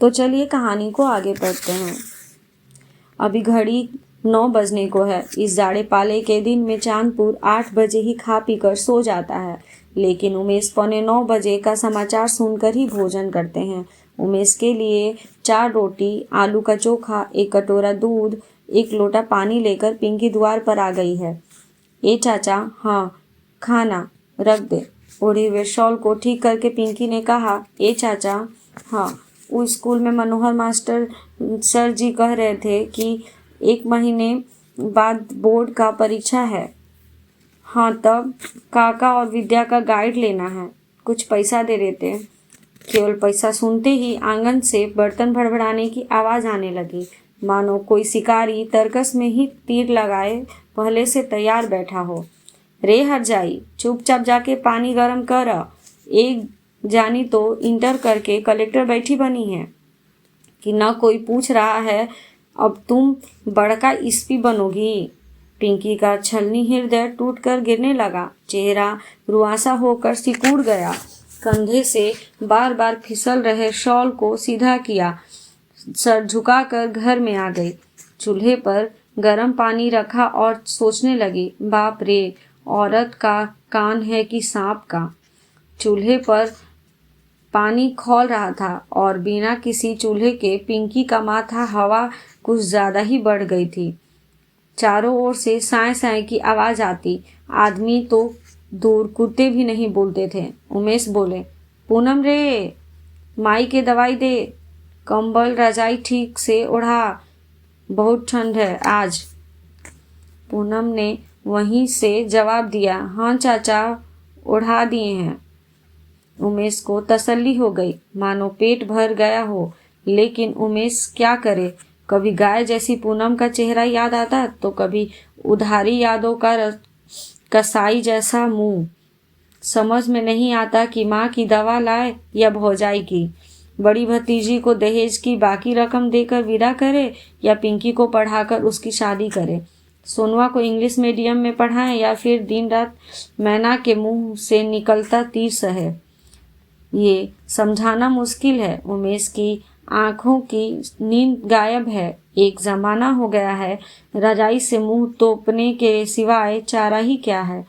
तो चलिए कहानी को आगे पढ़ते हैं। अभी घड़ी 9 बजने को है। इस जाड़े पाले के दिन में चांदपुर 8 बजे ही खा पी कर सो जाता है, लेकिन उमेश 9:15 बजे का समाचार सुनकर ही भोजन करते हैं। उमेश के लिए 4 रोटी, आलू का चोखा, 1 कटोरा दूध, 1 लोटा पानी लेकर पिंकी द्वार पर आ गई है। ए चाचा, हाँ खाना रख दे। ओढ़े हुए शॉल को ठीक करके पिंकी ने कहा, ए चाचा, हाँ वो स्कूल में मनोहर मास्टर सर जी कह रहे थे कि 1 महीने बाद बोर्ड का परीक्षा है। हाँ तब काका और विद्या का गाइड लेना है, कुछ पैसा दे देते। केवल पैसा सुनते ही आंगन से बर्तन भड़बड़ाने की आवाज़ आने लगी, मानो कोई शिकारी तर्कस में ही तीर लगाए पहले से तैयार बैठा हो। रे हरजाई, चुपचाप जाके पानी गरम कर। एक जानी तो इंटर करके कलेक्टर बैठी बनी है कि न कोई पूछ रहा है, अब तुम बड़का एसपी बनोगी। पिंकी का छलनी हृदय टूटकर गिरने लगा, चेहरा रुआसा होकर सिकुड़ गया। कंधे से बार बार फिसल रहे शॉल को सीधा किया, सर झुकाकर घर में आ गई। चूल्हे पर गर्म पानी रखा और सोचने लगी, बाप रे, औरत का कान है कि सांप का। चूल्हे पर पानी खौल रहा था और बिना किसी चूल्हे के पिंकी का माथा हवा कुछ ज़्यादा ही बढ़ गई थी। चारों ओर से साए साए की आवाज़ आती, आदमी तो दूर, कुत्ते भी नहीं बोलते थे। उमेश बोले, पूनम रे, माई के दवाई दे, कंबल रजाई ठीक से ओढ़ा, बहुत ठंड है आज। पूनम ने वहीं से जवाब दिया, हाँ चाचा, ओढ़ा दिए हैं। उमेश को तसल्ली हो गई, मानो पेट भर गया हो, लेकिन उमेश क्या करे। कभी गाय जैसी पूनम का चेहरा याद आता तो कभी उधारी यादों का कसाई जैसा मुंह। समझ में नहीं आता कि माँ की दवा लाए या भौजाई की। बड़ी भतीजी को दहेज की बाकी रकम देकर विदा करे या पिंकी को पढ़ाकर उसकी शादी करे। सोनवा को इंग्लिश मीडियम में पढ़ाएं या फिर दिन रात मैना के मुंह से निकलता तीर सहे। ये समझाना मुश्किल है। उमेश की आंखों की नींद गायब है। एक जमाना हो गया है, रजाई से मुंह तोपने के सिवाय चारा ही क्या है।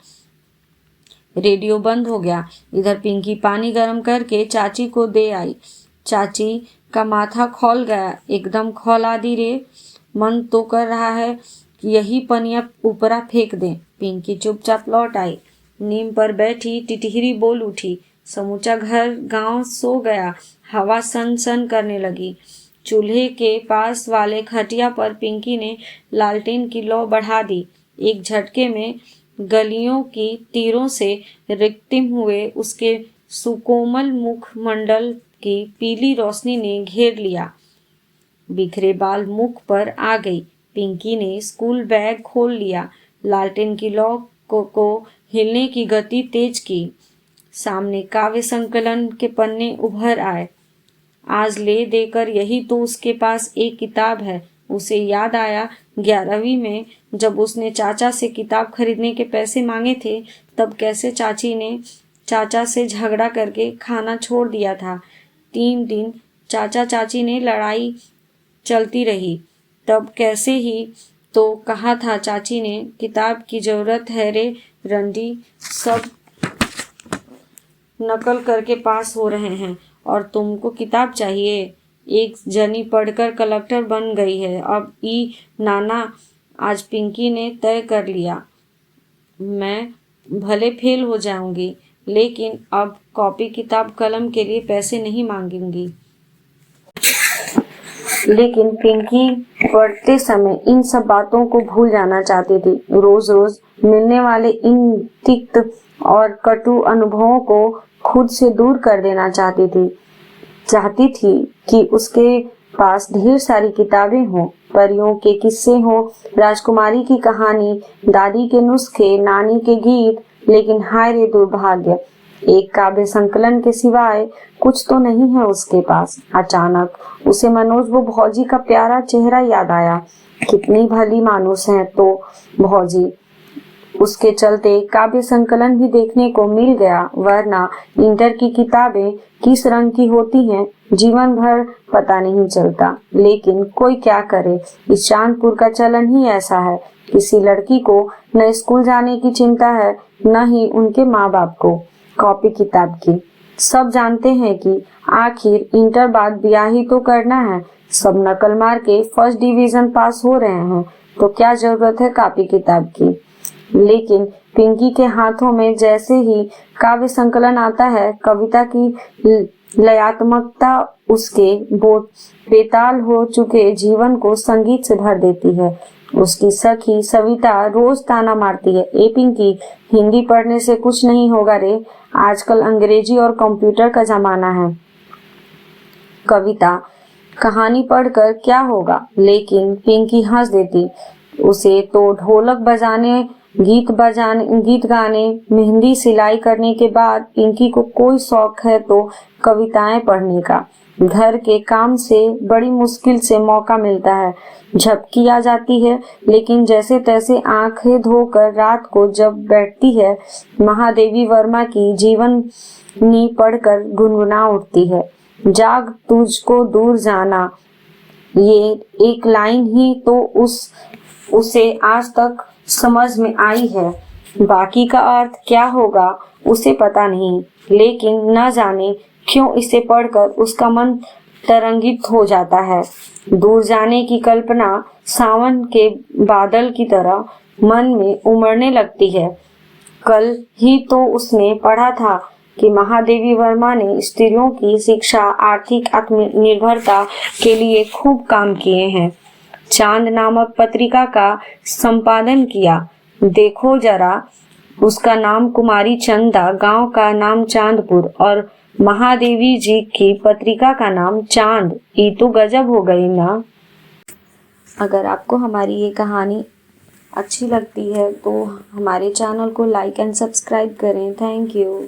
रेडियो बंद हो गया। इधर पिंकी पानी गर्म करके चाची को दे आई। चाची का माथा खौल गया, एकदम खौला दी रे, मन तो कर रहा है कि यही पनिया ऊपरा फेंक दें। पिंकी चुपचाप लौट आई। नीम पर बैठी टिटहिरी बोल उठी, समूचा घर गांव सो गया। हवा सन सन करने लगी। चूल्हे के पास वाले खटिया पर पिंकी ने लालटेन की लौ बढ़ा दी। एक झटके में गलियों की तीरों से रिक्तिम हुए उसके सुकोमल मुख मंडल की पीली रोशनी ने घेर लिया। बिखरे बाल मुख पर आ गई। पिंकी ने स्कूल बैग खोल लिया। लालटेन की लौ को हिलने की गति तेज की। सामने काव्य संकलन के पन्ने उभर आए। आज ले देकर यही तो उसके पास एक किताब है। उसे याद आया 11वीं में जब उसने चाचा से किताब खरीदने के पैसे मांगे थे, तब कैसे चाची ने चाचा से झगड़ा करके खाना छोड़ दिया था। 3 दिन चाचा चाची ने लड़ाई चलती रही। तब कैसे ही तो कहा था चाची ने, किताब की जरूरत है रे रंडी, सब नकल करके पास हो रहे हैं और तुमको किताब चाहिए। एक जनी पढ़कर कलेक्टर बन गई है। अब ई नाना, आज पिंकी ने तय कर लिया, मैं भले फेल हो जाऊंगी, लेकिन अब कॉपी किताब कलम के लिए पैसे नहीं मांगूंगी। लेकिन पिंकी पढ़ते समय इन सब बातों को भूल जाना चाहती थी। रोज रोज मिलने वाले इन तिक्त और कटु अनुभवों को खुद से दूर कर देना चाहती थी कि उसके पास ढेर सारी किताबें हों, परियों के किस्से हों, राजकुमारी की कहानी, दादी के नुस्खे, नानी के गीत। लेकिन हाय रे दुर्भाग्य, एक काव्य संकलन के सिवाय कुछ तो नहीं है उसके पास। अचानक उसे मनोज वो भौजी का प्यारा चेहरा याद आया। कितनी भली मानुस है तो भौजी। उसके चलते काव्य संकलन भी देखने को मिल गया, वरना इंटर की किताबें किस रंग की होती हैं, जीवन भर पता नहीं चलता। लेकिन कोई क्या करे, इस चांदपुर का चलन ही ऐसा है। किसी लड़की को न स्कूल जाने की चिंता है, न ही उनके माँ बाप को कॉपी किताब की। सब जानते हैं कि आखिर इंटर बाद ब्याह ही तो करना है। सब नकल मार के फर्स्ट डिवीजन पास हो रहे हैं, तो क्या जरूरत है कॉपी किताब की। लेकिन पिंकी के हाथों में जैसे ही काव्य संकलन आता है, कविता की लयात्मकता उसके बेताल हो चुके जीवन को संगीत से भर देती है। उसकी सखी सविता रोज ताना मारती है, ए पिंकी, हिंदी पढ़ने से कुछ नहीं होगा रे, आजकल अंग्रेजी और कंप्यूटर का जमाना है। कविता, कहानी पढ़कर क्या होगा। लेकिन पिंकी हंस देती। उसे तो ढोलक बजाने, गीत गाने, मेहंदी सिलाई करने के बाद पिंकी को कोई शौक है तो कविताएं पढ़ने का। घर के काम से बड़ी मुश्किल से मौका मिलता है, झपकी आ जाती है, लेकिन जैसे तैसे आंखें धोकर रात को जब बैठती है, महादेवी वर्मा की जीवनी पढ़कर गुनगुना उठती है। जाग तुझको दूर जाना, ये एक लाइन ही तो उसे आज तक समझ में आई है। बाकी का अर्थ क्या होगा उसे पता नहीं, लेकिन न जाने क्यों इसे पढ़कर उसका मन तरंगित हो जाता है। दूर जाने की कल्पना सावन के बादल की तरह मन में उमड़ने लगती है। कल ही तो उसने पढ़ा था कि महादेवी वर्मा ने स्त्रियों की शिक्षा, आर्थिक आत्मनिर्भरता के लिए खूब काम किए हैं। चांद नामक पत्रिका का संपादन किया। देखो जरा, उसका नाम कुमारी चंदा, गांव का नाम चांदपुर और महादेवी जी की पत्रिका का नाम चांद। ये तो गजब हो गई ना। अगर आपको हमारी ये कहानी अच्छी लगती है तो हमारे चैनल को लाइक एंड सब्सक्राइब करें। Thank you.